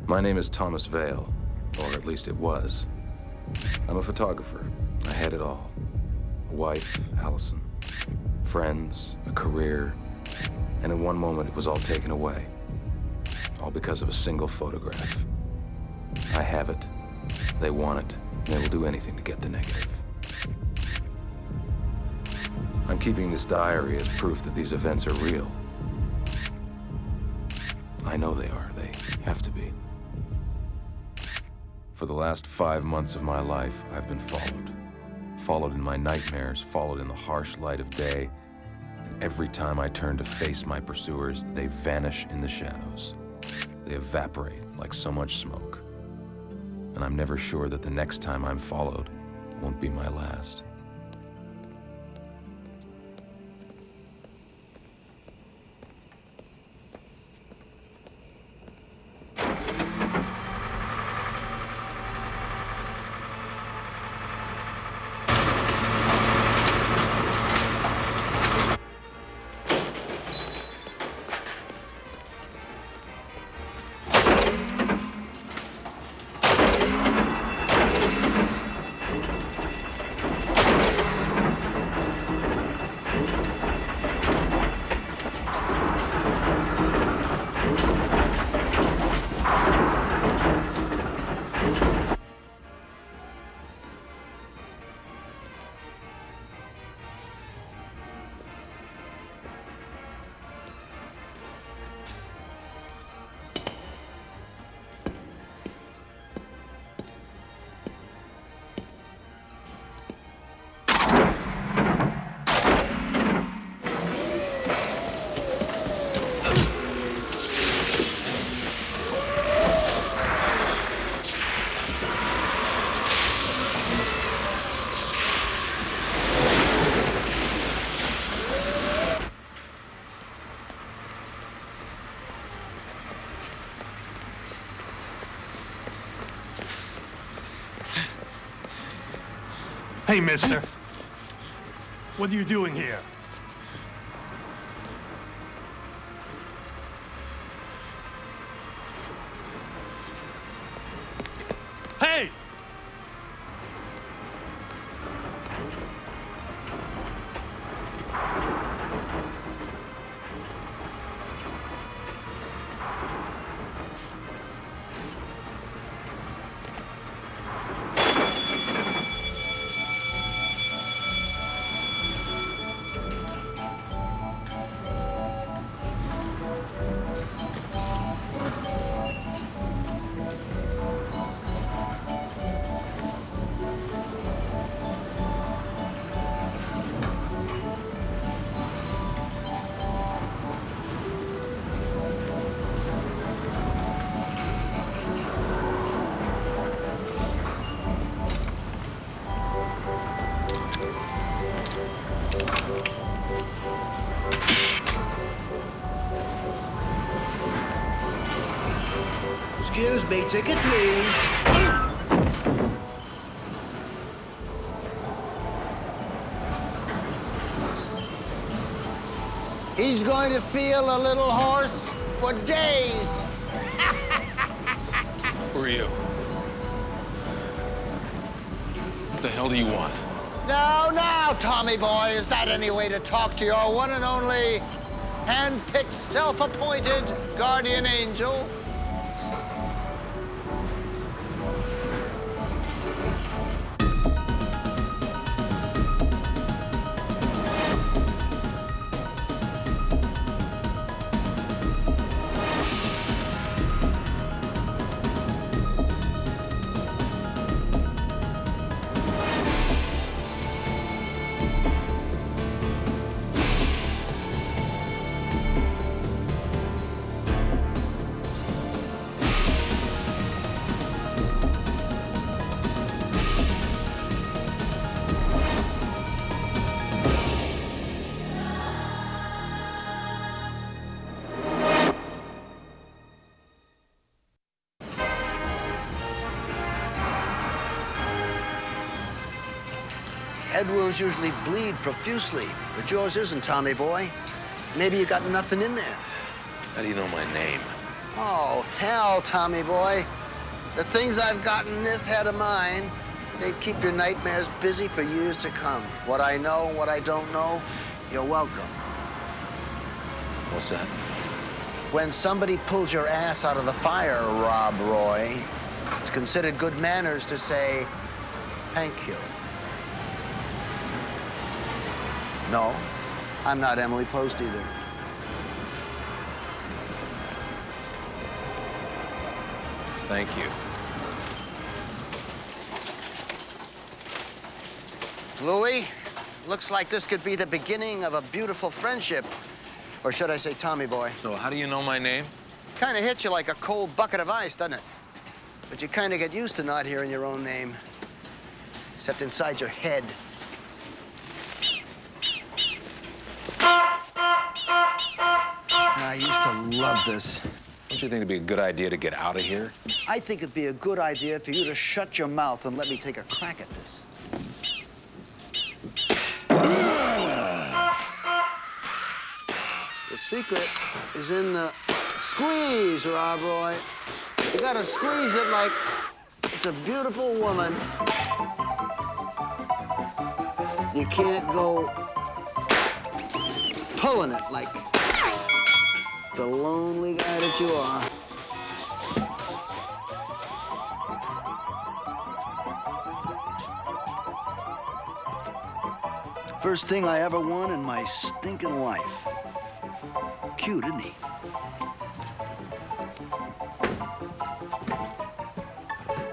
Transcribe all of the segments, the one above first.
My name is Thomas Vale, or at least it was. I'm a photographer. I had it all. A wife, Allison. Friends, a career, and in one moment it was all taken away. All because of a single photograph. I have it, they want it, and they will do anything to get the negative. I'm keeping this diary as proof that these events are real. I know they are. They have to be. For the last 5 months of my life, I've been followed. Followed in my nightmares, followed in the harsh light of day. And every time I turn to face my pursuers, they vanish in the shadows. They evaporate like so much smoke. And I'm never sure that the next time I'm followed won't be my last. Hey, mister. What are you doing here? Hey! Excuse me, ticket please. He's going to feel a little hoarse for days. Who are you? What the hell do you want? Now, Tommy boy, is that any way to talk to your one and only hand-picked, self-appointed guardian angel? Head wounds usually bleed profusely, but yours isn't, Tommy boy. Maybe you got nothing in there. How do you know my name? Oh, hell, Tommy boy. The things I've got in this head of mine, they keep your nightmares busy for years to come. What I know, what I don't know, you're welcome. What's that? When somebody pulls your ass out of the fire, Rob Roy, it's considered good manners to say, thank you. No, I'm not Emily Post either. Thank you. Louis, looks like this could be the beginning of a beautiful friendship. Or should I say Tommy boy? So how do you know my name? Kind of hits you like a cold bucket of ice, doesn't it? But you kind of get used to not hearing your own name. Except inside your head. I used to love this. Don't you think it'd be a good idea to get out of here? I think it'd be a good idea for you to shut your mouth and let me take a crack at this. The secret is in the squeeze, Rob Roy. You gotta squeeze it like it's a beautiful woman. You can't go pulling it like the lonely guy that you are. First thing I ever won in my stinking life. Cute, isn't he?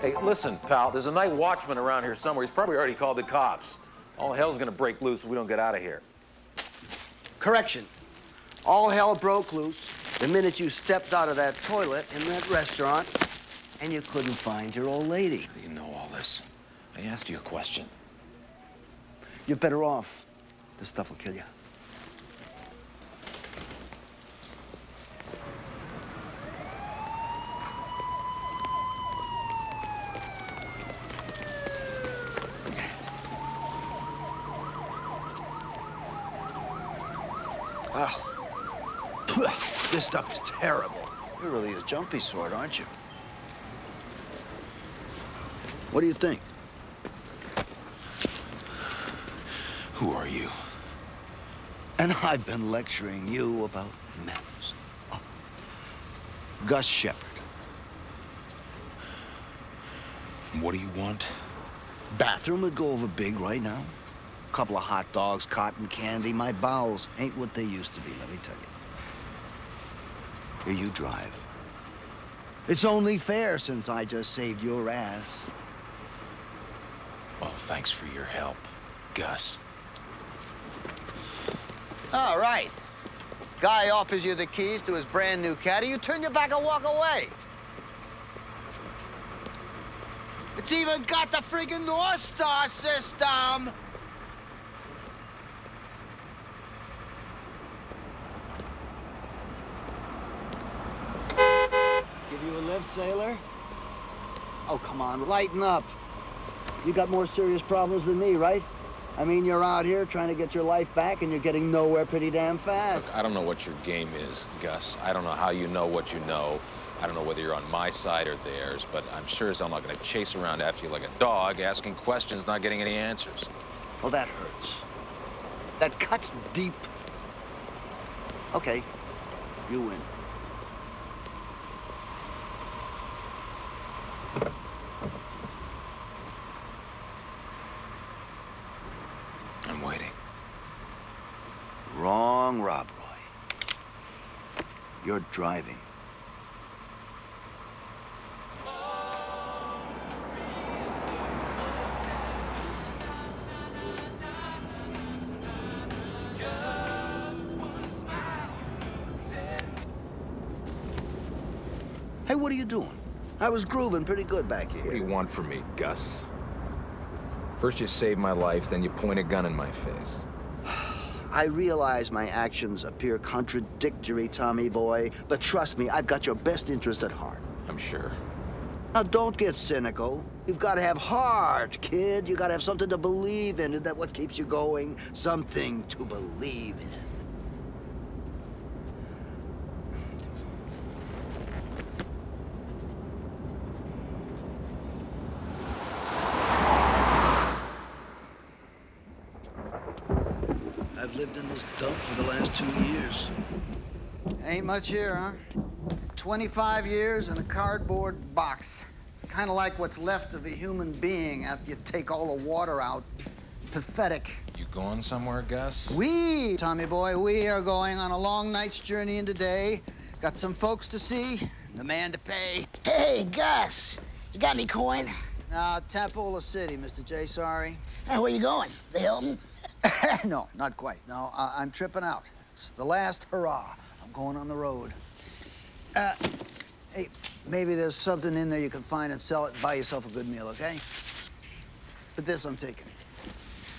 Hey, listen, pal, there's a night watchman around here somewhere. He's probably already called the cops. All hell's gonna break loose if we don't get out of here. Correction. All hell broke loose the minute you stepped out of that toilet in that restaurant and you couldn't find your old lady. How do you know all this? I asked you a question. You're better off. This stuff will kill you. Wow. This stuff is terrible. You're really a jumpy sort, aren't you? What do you think? Who are you? And I've been lecturing you about manners. Oh. Gus Shepard. What do you want? Bathroom would go over big right now. Couple of hot dogs, cotton candy. My bowels ain't what they used to be, let me tell you. Here, you drive. It's only fair since I just saved your ass. Oh, thanks for your help, Gus. All right. Guy offers you the keys to his brand new caddy. You turn your back and walk away. It's even got the friggin' North Star system. Give you a lift, sailor? Oh, come on, lighten up. You got more serious problems than me, right? I mean, you're out here trying to get your life back, and you're getting nowhere pretty damn fast. Look, I don't know what your game is, Gus. I don't know how you know what you know. I don't know whether you're on my side or theirs, but I'm sure as hell not gonna chase around after you like a dog, asking questions, not getting any answers. Well, that hurts. That cuts deep. Okay, you win. I'm waiting. Wrong, Rob Roy. You're driving. Hey, what are you doing? I was grooving pretty good back here. What do you want from me, Gus? First you saved my life, then you point a gun in my face. I realize my actions appear contradictory, Tommy boy, but trust me, I've got your best interest at heart. I'm sure. Now, don't get cynical. You've got to have heart, kid. You got to have something to believe in. Isn't that what keeps you going? Something to believe in. I've lived in this dump for the last 2 years. Ain't much here, huh? 25 years in a cardboard box. It's kind of like what's left of a human being after you take all the water out. Pathetic. You going somewhere, Gus? We, Tommy boy, we are going on a long night's journey into day. Got some folks to see, the man to pay. Hey, Gus, you got any coin? Tapola City, Mr. J, sorry. Hey, where you going? The Hilton? No, not quite. No, I'm tripping out. It's the last hurrah. I'm going on the road. Hey, maybe there's something in there you can find and sell it and buy yourself a good meal, okay? But this I'm taking.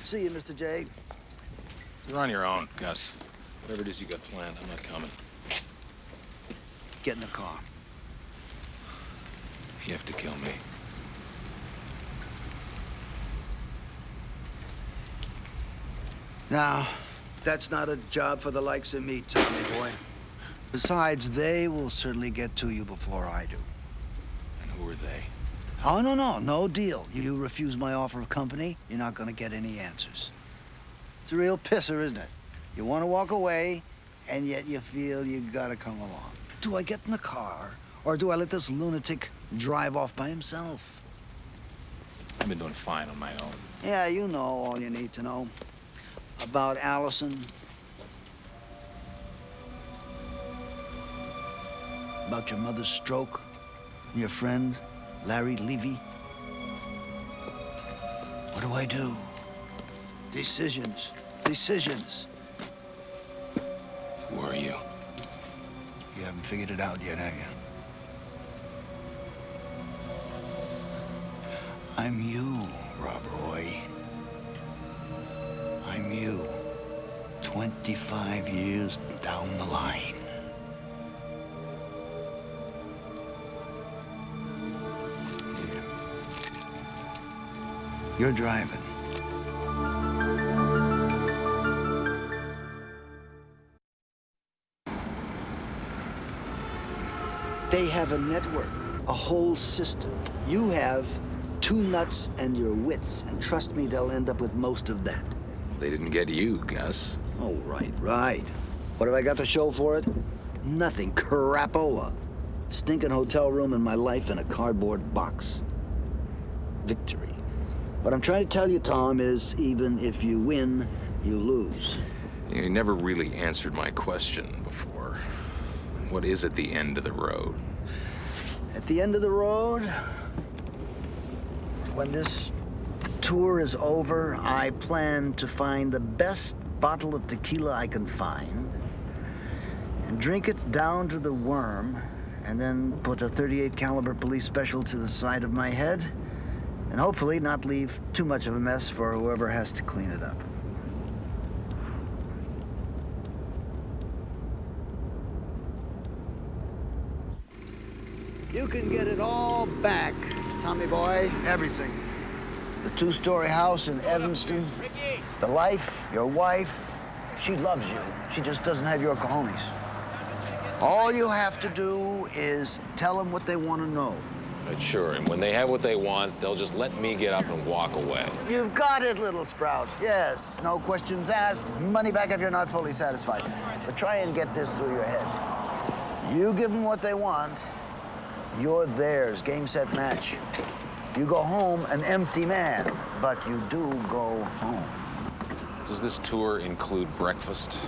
See you, Mr. J. You're on your own, Gus. Whatever it is you got planned, I'm not coming. Get in the car. You have to kill me. Now, that's not a job for the likes of me, Tommy boy. Besides, they will certainly get to you before I do. And who are they? Oh, no deal. You refuse my offer of company, you're not gonna get any answers. It's a real pisser, isn't it? You want to walk away, and yet you feel you gotta come along. Do I get in the car, or do I let this lunatic drive off by himself? I've been doing fine on my own. Yeah, you know all you need to know. About Allison. About your mother's stroke. And your friend, Larry Levy. What do I do? Decisions. Decisions. Who are you? You haven't figured it out yet, have you? I'm you, Rob Roy. I'm you. 25 years down the line. Here. You're driving. They have a network, a whole system. You have 2 nuts and your wits, and trust me, they'll end up with most of that. They didn't get you, Gus. Oh, right. What have I got to show for it? Nothing. Crapola. Stinking hotel room in my life in a cardboard box. Victory. What I'm trying to tell you, Tom, is even if you win, you lose. You never really answered my question before. What is at the end of the road? At the end of the road, when this tour is over, I plan to find the best bottle of tequila I can find and drink it down to the worm, and then put a .38 caliber police special to the side of my head, and hopefully not leave too much of a mess for whoever has to clean it up. You can get it all back, Tommy boy. Everything. The 2-story house in Evanston. The life, your wife. She loves you. She just doesn't have your cojones. All you have to do is tell them what they want to know. Right, sure, and when they have what they want, they'll just let me get up and walk away. You've got it, little sprout. Yes, no questions asked. Money back if you're not fully satisfied. But try and get this through your head. You give them what they want, you're theirs. Game, set, match. You go home an empty man, but you do go home. Does this tour include breakfast?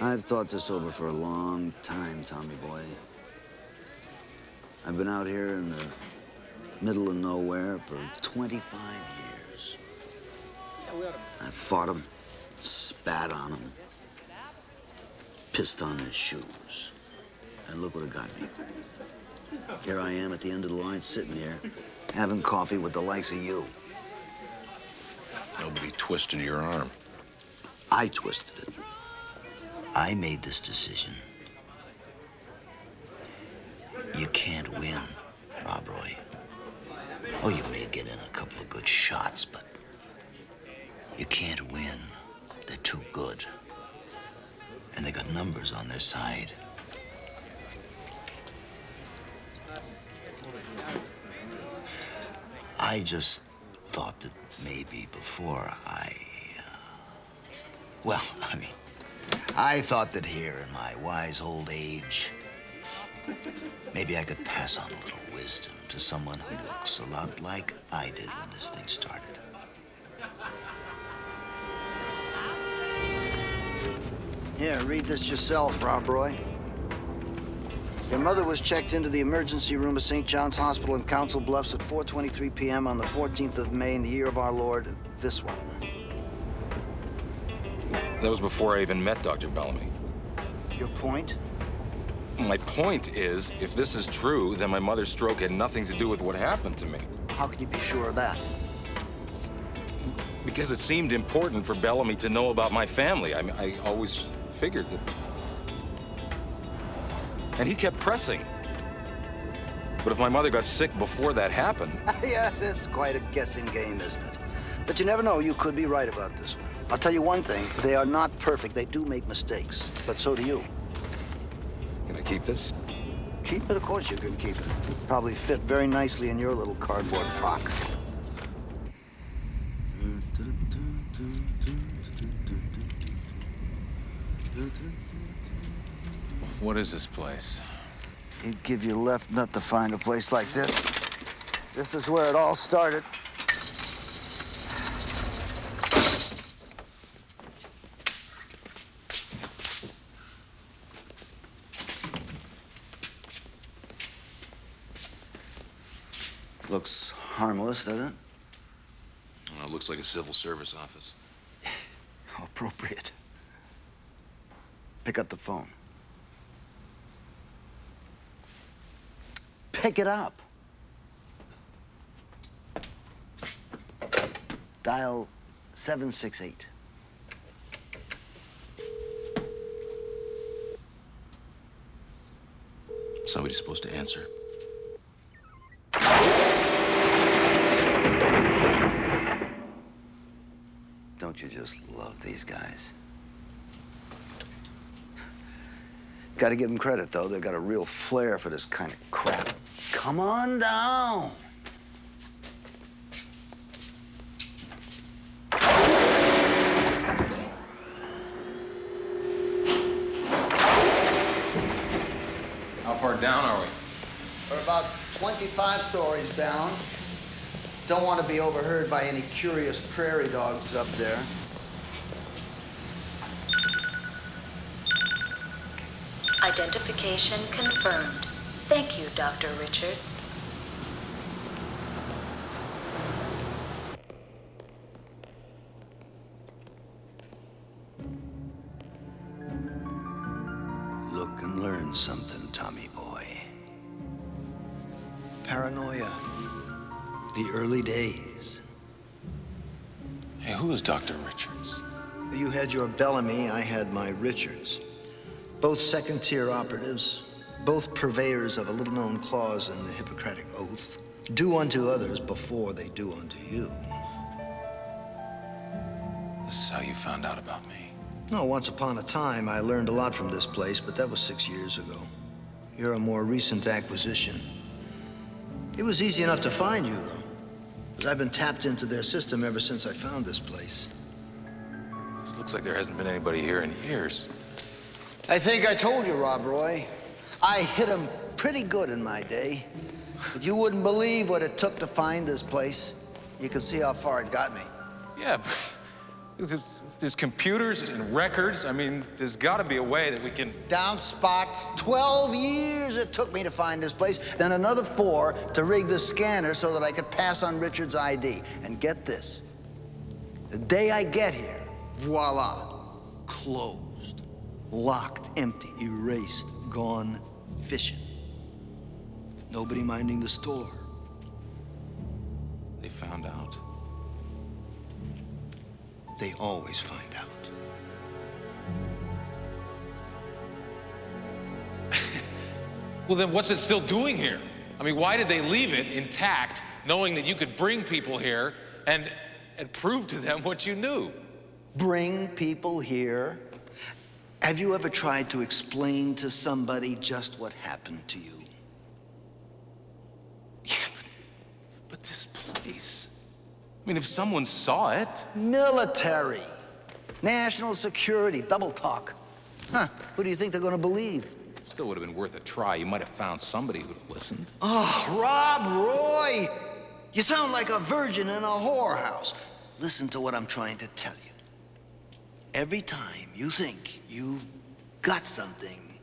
I've thought this over for a long time, Tommy boy. I've been out here in the middle of nowhere for 25 years. I've fought them, spat on them, pissed on their shoes. And look what it got me. Here I am at the end of the line, sitting here, having coffee with the likes of you. Nobody twisted your arm. I twisted it. I made this decision. You can't win, Rob Roy. Oh, you may get in a couple of good shots, but you can't win. They're too good. And they got numbers on their side. I just thought that maybe before I Well, I thought that here in my wise old age, maybe I could pass on a little wisdom to someone who looks a lot like I did when this thing started. Here, read this yourself, Rob Roy. Your mother was checked into the emergency room of St. John's Hospital in Council Bluffs at 4:23 p.m. on the 14th of May in the year of our Lord, this one. That was before I even met Dr. Bellamy. Your point? My point is, if this is true, then my mother's stroke had nothing to do with what happened to me. How can you be sure of that? Because it seemed important for Bellamy to know about my family. I mean, I always figured that. And he kept pressing. But if my mother got sick before that happened... Yes, it's quite a guessing game, isn't it? But you never know, you could be right about this one. I'll tell you one thing, they are not perfect. They do make mistakes, but so do you. Can I keep this? Keep it, of course you can keep it. Probably fit very nicely in your little cardboard box. What is this place? He'd give you left nut to find a place like this. This is where it all started. Looks harmless, doesn't it? Well, it looks like a civil service office. How appropriate. Pick up the phone. Pick it up. Dial 768. Somebody's supposed to answer. Don't you just love these guys? Gotta give them credit, though. They've got a real flair for this kind of crap. Come on down. How far down are we? We're about 25 stories down. Don't want to be overheard by any curious prairie dogs up there. Identification confirmed. Thank you, Dr. Richards. Look and learn something, Tommy boy. Paranoia. The early days. Hey, who is Dr. Richards? You had your Bellamy, I had my Richards. Both second-tier operatives, both purveyors of a little-known clause in the Hippocratic Oath. Do unto others before they do unto you. This is how you found out about me. No, once upon a time, I learned a lot from this place, but that was 6 years ago. You're a more recent acquisition. It was easy enough to find you, though, because I've been tapped into their system ever since I found this place. This looks like there hasn't been anybody here in years. I think I told you, Rob Roy. I hit 'em pretty good in my day. But you wouldn't believe what it took to find this place. You can see how far it got me. Yeah, but there's computers and records. I mean, there's got to be a way that we can... Down spot. 12 years it took me to find this place, then another 4 to rig the scanner so that I could pass on Richard's ID. And get this. The day I get here, voila, closed. Locked, empty, erased, gone fishing. Nobody minding the store. They found out. They always find out. Well, then what's it still doing here? I mean, why did they leave it intact, knowing that you could bring people here and prove to them what you knew? Bring people here? Have you ever tried to explain to somebody just what happened to you? Yeah, but this place... I mean, if someone saw it... Military. National security, double talk. Huh, who do you think they're gonna believe? Still would have been worth a try. You might have found somebody who'd have listened. Oh, Rob Roy! You sound like a virgin in a whorehouse. Listen to what I'm trying to tell you. Every time you think you got something,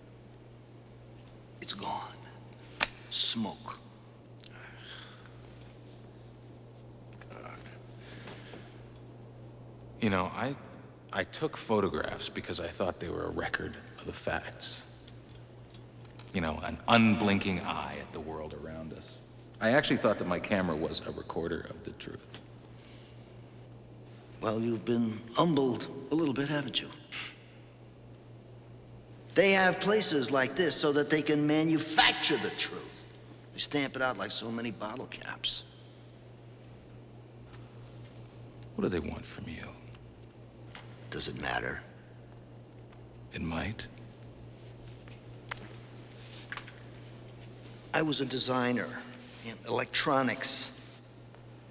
it's gone. Smoke. You know, I took photographs because I thought they were a record of the facts. You know, an unblinking eye at the world around us. I actually thought that my camera was a recorder of the truth. Well, you've been humbled a little bit, haven't you? They have places like this so that they can manufacture the truth. They stamp it out like so many bottle caps. What do they want from you? Does it matter? It might. I was a designer in electronics.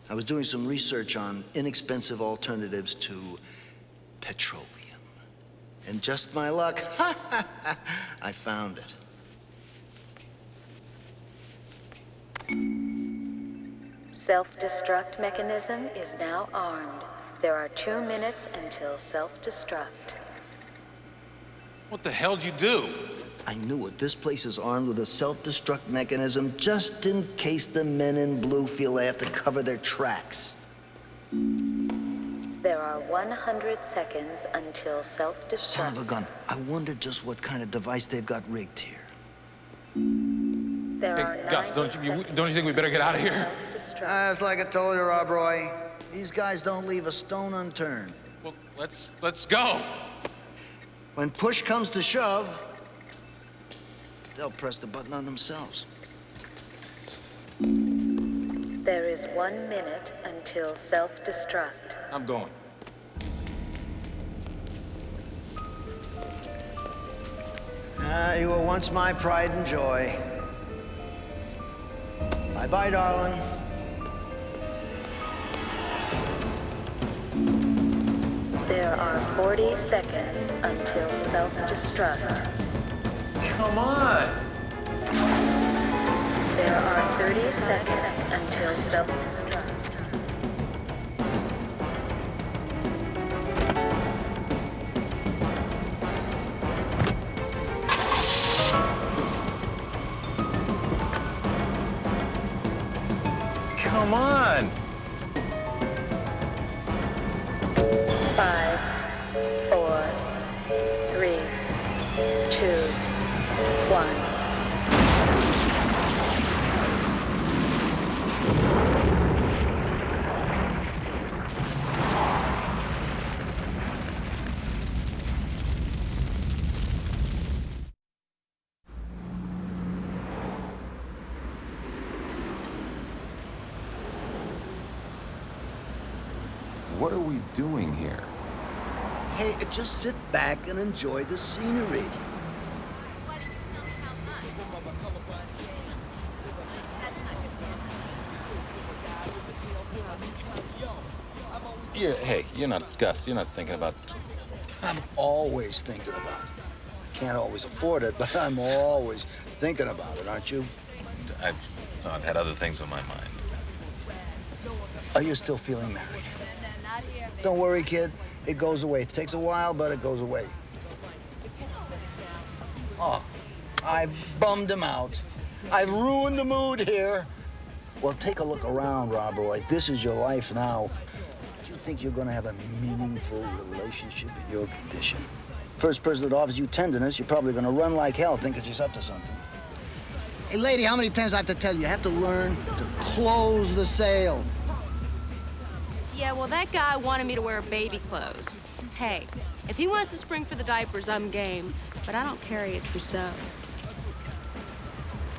I was doing some research on inexpensive alternatives to petroleum. And just my luck, I found it. Self-destruct mechanism is now armed. There are 2 minutes until self-destruct. What the hell'd you do? I knew it. This place is armed with a self-destruct mechanism just in case the men in blue feel they have to cover their tracks. There are 100 seconds until self-destruct. Son of a gun. I wonder just what kind of device they've got rigged here. There are Hey, Gus, don't you think we better get out of here? self-destruct. It's like I told you, Rob Roy. These guys don't leave a stone unturned. Well, let's go. When push comes to shove, they'll press the button on themselves. There is 1 minute until self-destruct. I'm going. You were once my pride and joy. Bye-bye, darling. There are 40 seconds until self-destruct. Come on. There are 30 seconds until self-destruct. Come on. 5, 4, 3, 2, 1. What are we doing here? Hey, just sit back and enjoy the scenery. Why don't you tell me how much? That's not gonna Hey, you're not, Gus, you're not thinking about... I'm always thinking about it. Can't always afford it, but I'm always thinking about it, aren't you? I've had other things on my mind. Are you still feeling married? Don't worry, kid. It goes away. It takes a while, but it goes away. Oh, I've bummed him out. I've ruined the mood here. Well, take a look around, Rob Roy. This is your life now. Do you think you're gonna have a meaningful relationship in your condition? First person that offers you tenderness, you're probably gonna run like hell thinking she's up to something. Hey, lady, how many times I have to tell you? You have to learn to close the sale. Yeah, well, that guy wanted me to wear baby clothes. Hey, if he wants to spring for the diapers, I'm game. But I don't carry a trousseau.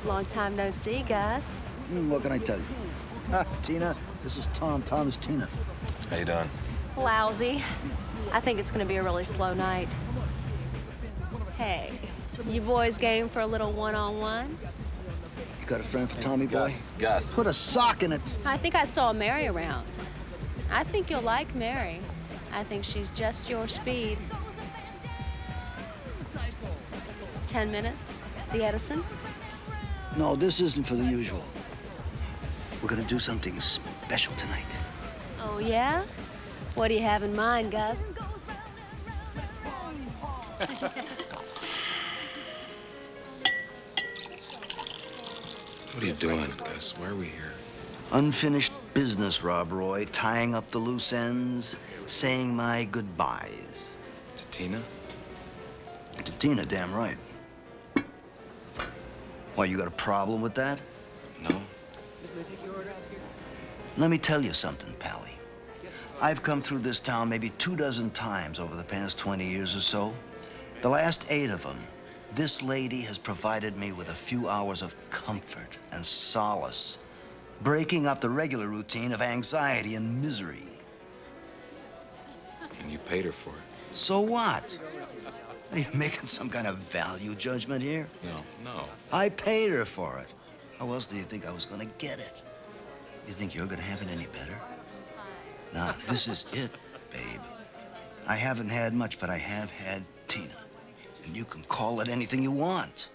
Long time no see, Gus. What can I tell you? Tina, this is Tom. Tom is Tina. How you doing? Lousy. I think it's gonna be a really slow night. Hey, you boys game for a little one-on-one? You got a friend for Tommy Boy? Gus. Put a sock in it. I think I saw Mary around. I think you'll like Mary. I think she's just your speed. 10 minutes? The Edison? No, this isn't for the usual. We're gonna do something special tonight. Oh, yeah? What do you have in mind, Gus? What are you doing, Gus? Why are we here? Unfinished business, Rob Roy. Tying up the loose ends, saying my goodbyes. To Tina? To Tina, damn right. Why, you got a problem with that? No? Let me tell you something, Pally. I've come through this town maybe 24 times over the past 20 years or so. The last 8 of them, this lady has provided me with a few hours of comfort and solace, breaking up the regular routine of anxiety and misery. And you paid her for it. So what? Are you making some kind of value judgment here? No. I paid her for it. How else do you think I was gonna get it? You think you're gonna have it any better? Nah, this is it, babe. I haven't had much, but I have had Tina. And you can call it anything you want.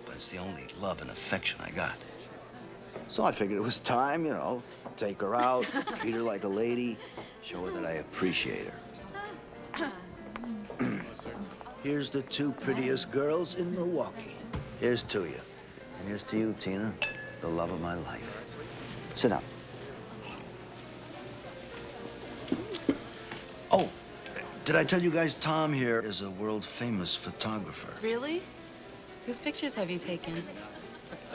But it's the only love and affection I got. So I figured it was time, you know, take her out, treat her like a lady, show her that I appreciate her. Here's the 2 prettiest girls in Milwaukee. Here's to you. And here's to you, Tina, the love of my life. Sit down. Oh, did I tell you guys Tom here is a world-famous photographer? Really? Whose pictures have you taken?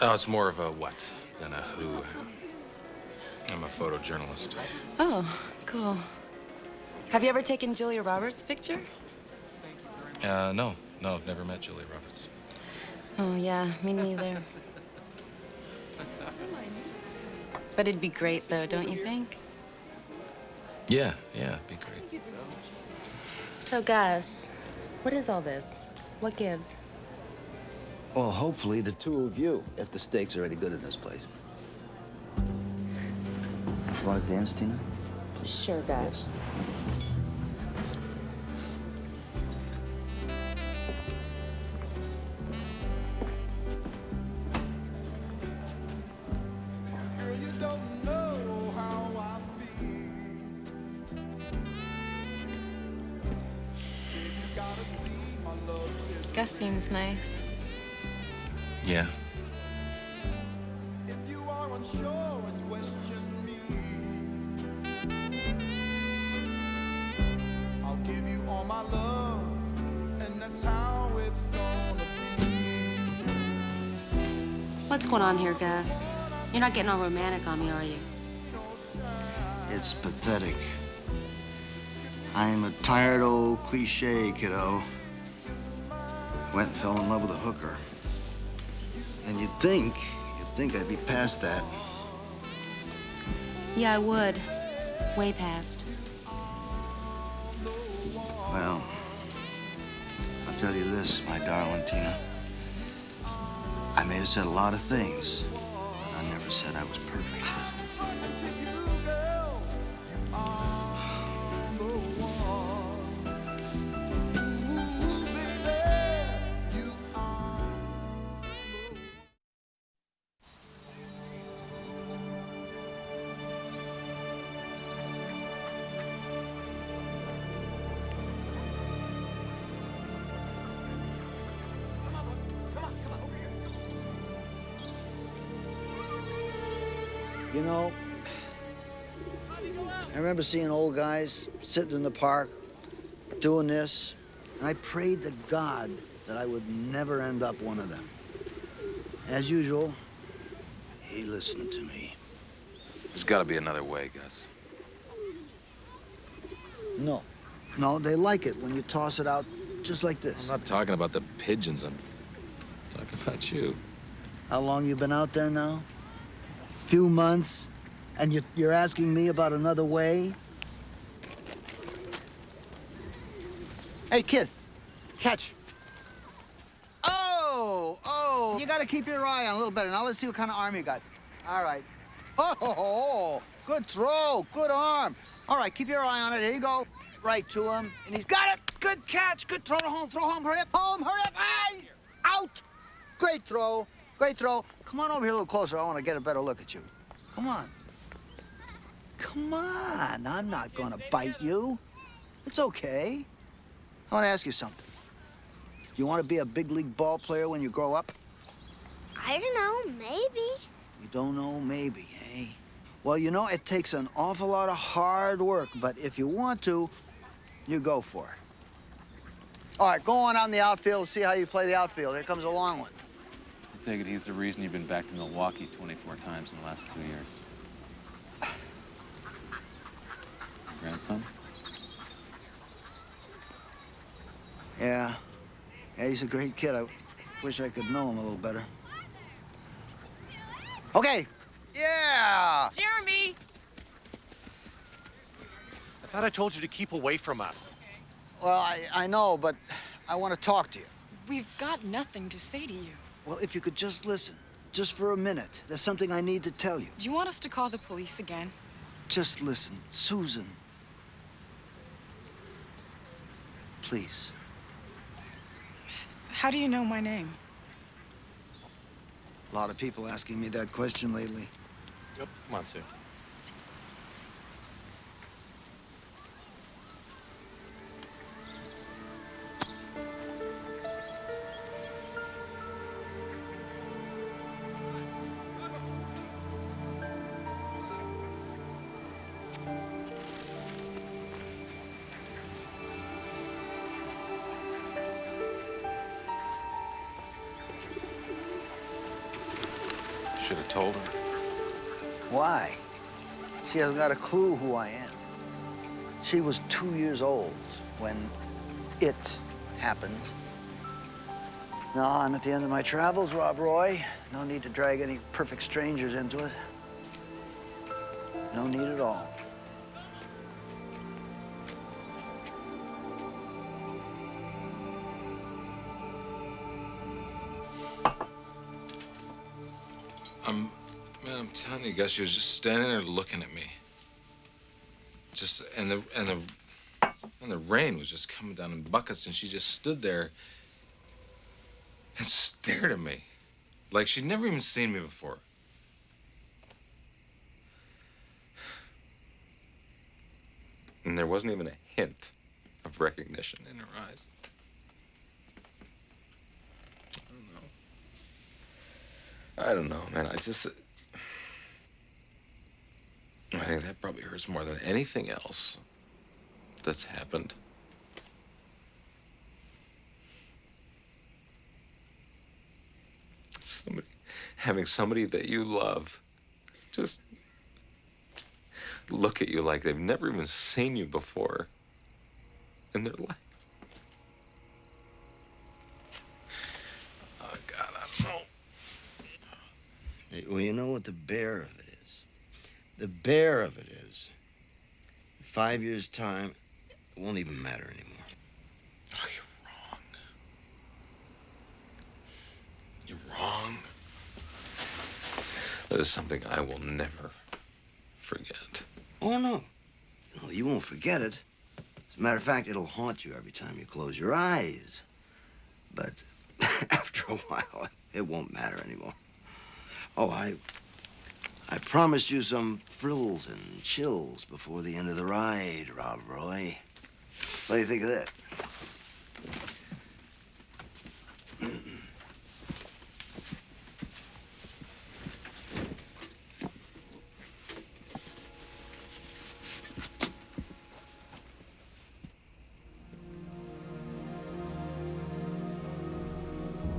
Oh, it's more of a what than a who. I'm a photojournalist. Oh, cool. Have you ever taken Julia Roberts' picture? No, I've never met Julia Roberts. Oh, yeah, me neither. But it'd be great, though, don't you think? Yeah, it'd be great. So, Gus, what is all this? What gives? Well, hopefully the 2 of you, if the stakes are any good in this place. You want to dance, Tina? Sure, Gus. Gus seems nice. Yeah. If you are unsure and question me, I'll give you all my love, and that's how it's gonna be. What's going on here, Gus? You're not getting all romantic on me, are you? It's pathetic. I'm a tired old cliche, kiddo. Went and fell in love with a hooker. And you'd think I'd be past that. Yeah, I would. Way past. Well, I'll tell you this, my darling Tina. I may have said a lot of things, but I never said I was perfect. You know, I remember seeing old guys sitting in the park doing this, and I prayed to God that I would never end up one of them. As usual, he listened to me. There's got to be another way, Gus. No, they like it when you toss it out just like this. I'm not talking about the pigeons. I'm talking about you. How long you been out there now? Few months, and you're asking me about another way? Hey, kid, catch. Oh, you gotta keep your eye on a little better. Now let's see what kind of arm you got. All right. Oh, good throw, good arm. All right, keep your eye on it. Here you go. Right to him. And he's got it. Good catch. Good throw to home. Throw home. Hurry up. Home. Hurry up. Ah, he's out. Great throw. Great throw. Come on over here a little closer. I want to get a better look at you. Come on. Come on. I'm not going to bite you. It's okay. I want to ask you something. You want to be a big league ball player when you grow up? I don't know, maybe. You don't know, maybe, eh? Well, you know, it takes an awful lot of hard work, but if you want to, you go for it. All right, go on out in the outfield and see how you play the outfield. Here comes a long one. I take it he's the reason you've been back to Milwaukee 24 times in the last 2 years. Grandson? Yeah. Yeah, he's a great kid. I wish I could know him a little better. Okay. Yeah! Jeremy! I thought I told you to keep away from us. Well, I know, but I want to talk to you. We've got nothing to say to you. Well, if you could just listen, just for a minute. There's something I need to tell you. Do you want us to call the police again? Just listen. Susan. Please. How do you know my name? A lot of people asking me that question lately. Yep. Come on, Sue. Should have told her. Why? She hasn't got a clue who I am. She was 2 years old when it happened. Now I'm at the end of my travels, Rob Roy. No need to drag any perfect strangers into it. No need at all. Man, I'm telling you, Gus, she was just standing there looking at me. Just, and the rain was just coming down in buckets, and she just stood there and stared at me like she'd never even seen me before. And there wasn't even a hint of recognition in her eyes. I don't know, man. I think that probably hurts more than anything else that's happened. Having somebody that you love just look at you like they've never even seen you before in their life. Oh, God, I don't know. Well, you know what the bear of it is? The bear of it is, in 5 years' time, it won't even matter anymore. Oh, you're wrong. You're wrong. That is something I will never forget. Oh, no. No, you won't forget it. As a matter of fact, it'll haunt you every time you close your eyes. But after a while, it won't matter anymore. Oh, I promised you some thrills and chills before the end of the ride, Rob Roy. What do you think of that?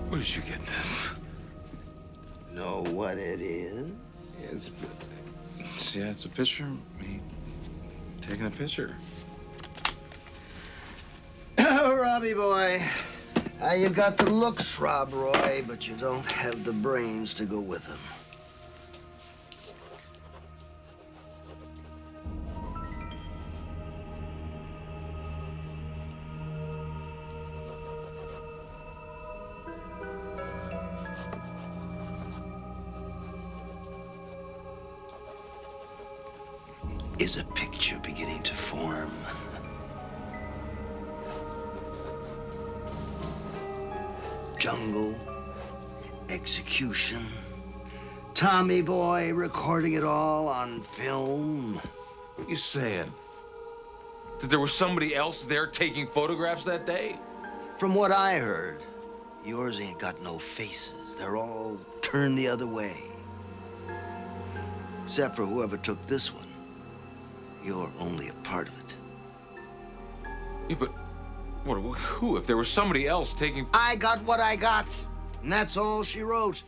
Where did you get this? Know what it is? It's a picture of me taking a picture. Oh, Robbie boy. You got the looks, Rob Roy, but you don't have the brains to go with them. is a picture beginning to form. Jungle, execution, Tommy Boy recording it all on film. What are you saying? That there was somebody else there taking photographs that day? From what I heard, yours ain't got no faces. They're all turned the other way. Except for whoever took this one. You're only a part of it. Yeah, but who? If there was somebody else taking... I got what I got, and that's all she wrote.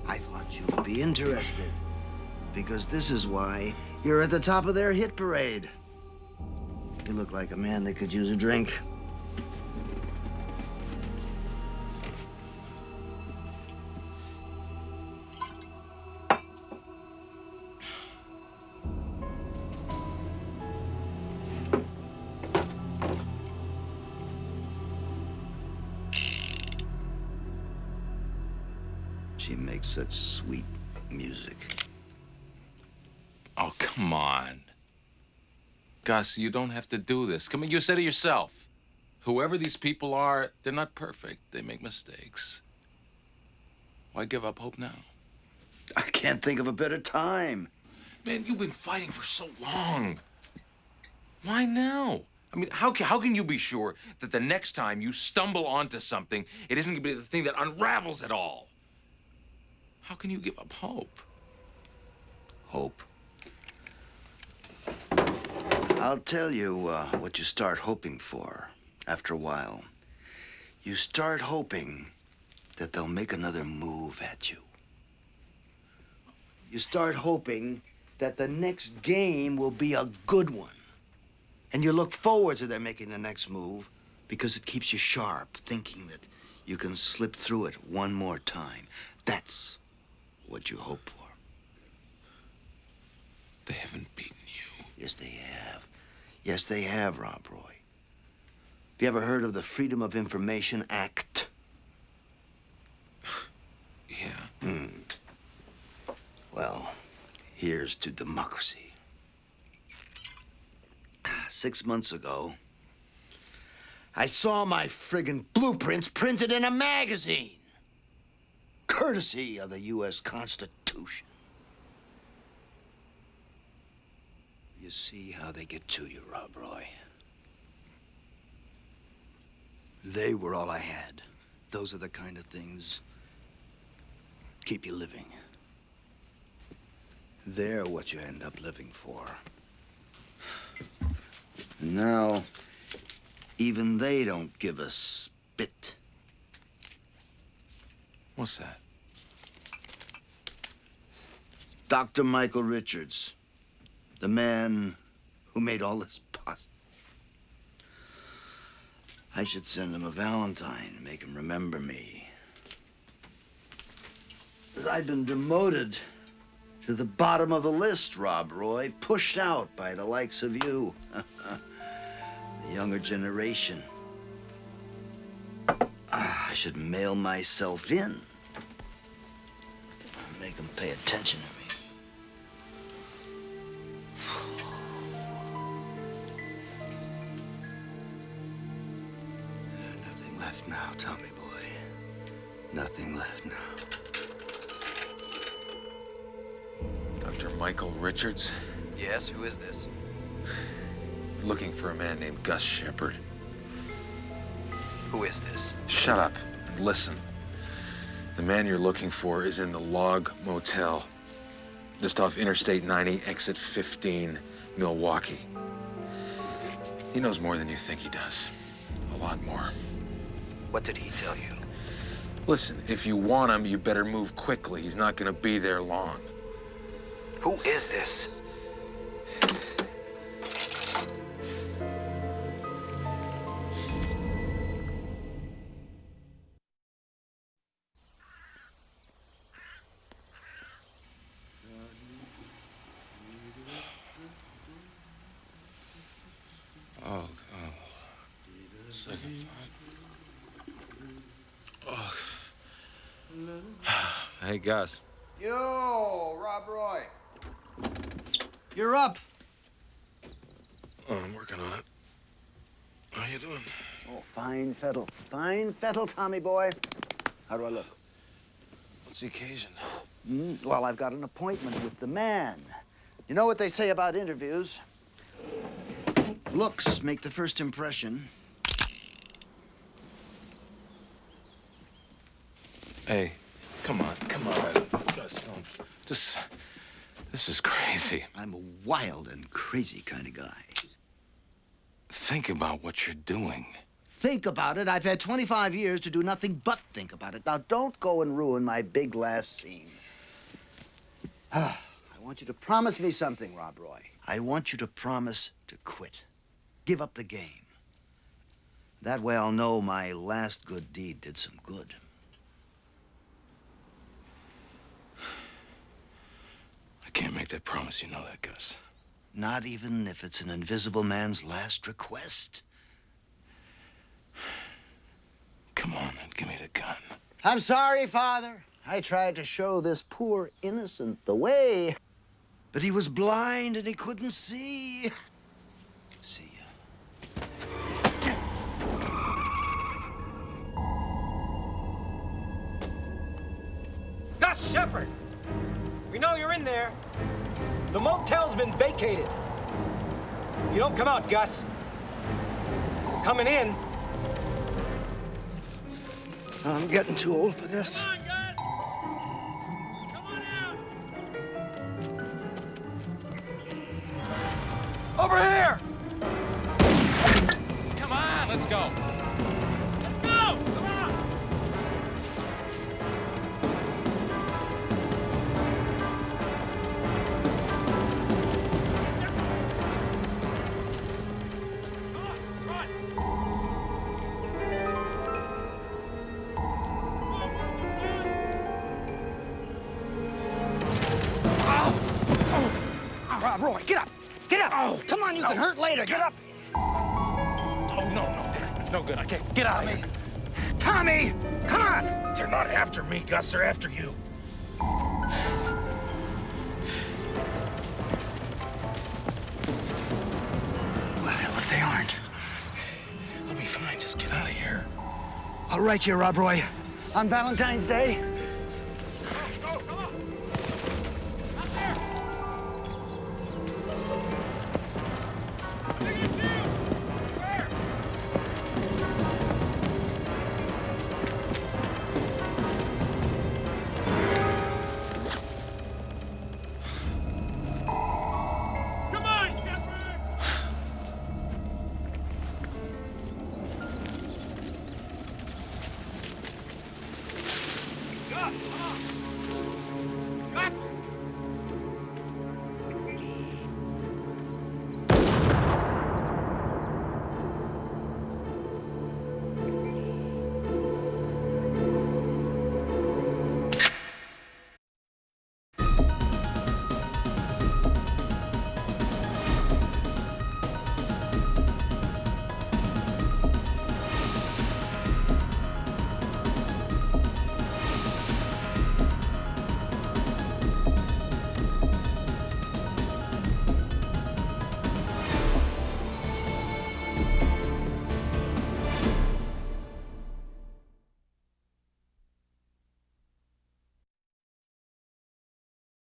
I thought you would be interested, because this is why you're at the top of their hit parade. You look like a man that could use a drink. She makes such sweet music. Oh, come on. Gus, you don't have to do this. Come on, you said it yourself. Whoever these people are, they're not perfect. They make mistakes. Why give up hope now? I can't think of a better time. Man, you've been fighting for so long. Why now? I mean, how can you be sure that the next time you stumble onto something, it isn't going to be the thing that unravels it all? How can you give up hope? Hope. I'll tell you what you start hoping for after a while. You start hoping that they'll make another move at you. You start hoping that the next game will be a good one. And you look forward to their making the next move because it keeps you sharp, thinking that you can slip through it one more time. That's what you hope for. They haven't beaten you. Yes, they have. Yes, they have, Rob Roy. Have you ever heard of the Freedom of Information Act? Yeah. Well, here's to democracy. 6 months ago, I saw my friggin' blueprints printed in a magazine. Courtesy of the U.S. Constitution. You see how they get to you, Rob Roy. They were all I had. Those are the kind of things keep you living. They're what you end up living for. Now, even they don't give a spit. What's that? Dr. Michael Richards, the man who made all this possible. I should send him a Valentine and make him remember me. I've been demoted to the bottom of the list, Rob Roy, pushed out by the likes of you. The younger generation. I should mail myself in. Make them pay attention to me. Nothing left now, Tommy boy. Nothing left now. Dr. Michael Richards? Yes, who is this? Looking for a man named Gus Shepard. Who is this? Shut up and listen. The man you're looking for is in the Log Motel, just off Interstate 90, exit 15, Milwaukee. He knows more than you think he does. A lot more. What did he tell you? Listen, if you want him, you better move quickly. He's not gonna be there long. Who is this? Second thought. Oh. Hey, Gus. Yo, Rob Roy. You're up. Oh, I'm working on it. How you doing? Oh, fine fettle. Fine fettle, Tommy boy. How do I look? What's the occasion? Well, I've got an appointment with the man. You know what they say about interviews? Looks make the first impression. Hey, come on. Gus, don't. This is crazy. I'm a wild and crazy kind of guy. Think about what you're doing. Think about it. I've had 25 years to do nothing but think about it. Now, don't go and ruin my big last scene. I want you to promise me something, Rob Roy. I want you to promise to quit. Give up the game. That way I'll know my last good deed did some good. I can't make that promise, you know that, Gus. Not even if it's an invisible man's last request? Come on and give me the gun. I'm sorry, Father. I tried to show this poor innocent the way. But he was blind and he couldn't see. See ya. Gus Shepard! We know you're in there. The motel's been vacated. If you don't come out, Gus, you're coming in. I'm getting too old for this. Come on, Gus! Come on out! Over here! Come on, let's go. Let's go! Come on! Rob Roy, get up! Get up! Oh, come on, you can hurt later. Get up! Oh, no, Dad. It's no good. I can't. Get out of here. Tommy! Come on! They're not after me, Gus. They're after you. Well, hell if they aren't. I'll be fine. Just get out of here. I'll write you, Rob Roy. On Valentine's Day. Go, come on! Up there! Bring it to you! Where? Come on, Shepard! Gus, come on!